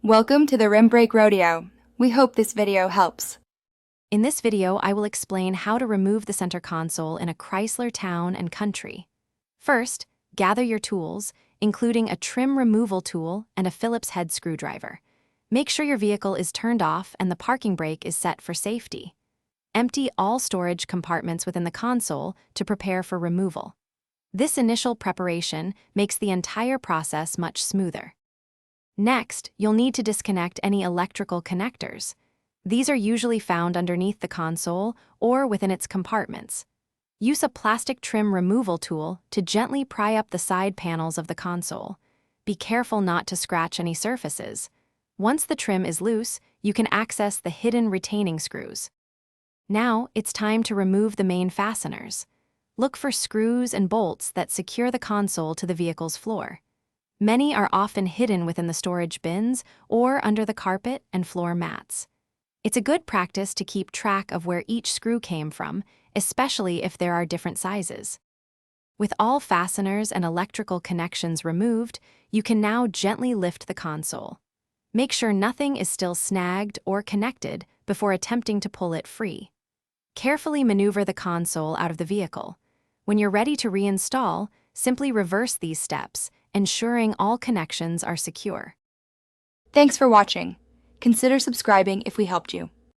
Welcome to the Rim Brake Rodeo. We hope this video helps. In this video, I will explain how to remove the center console in a Chrysler Town and Country. First, gather your tools, including a trim removal tool and a Phillips head screwdriver. Make sure your vehicle is turned off and the parking brake is set for safety. Empty all storage compartments within the console to prepare for removal. This initial preparation makes the entire process much smoother. Next, you'll need to disconnect any electrical connectors. These are usually found underneath the console or within its compartments. Use a plastic trim removal tool to gently pry up the side panels of the console. Be careful not to scratch any surfaces. Once the trim is loose, you can access the hidden retaining screws. Now, it's time to remove the main fasteners. Look for screws and bolts that secure the console to the vehicle's floor. Many are often hidden within the storage bins or under the carpet and floor mats. It's a good practice to keep track of where each screw came from, especially if there are different sizes. With all fasteners and electrical connections removed, you can now gently lift the console. Make sure nothing is still snagged or connected before attempting to pull it free. Carefully maneuver the console out of the vehicle. When you're ready to reinstall, simply reverse these steps, ensuring all connections are secure. Thanks for watching. Consider subscribing if we helped you.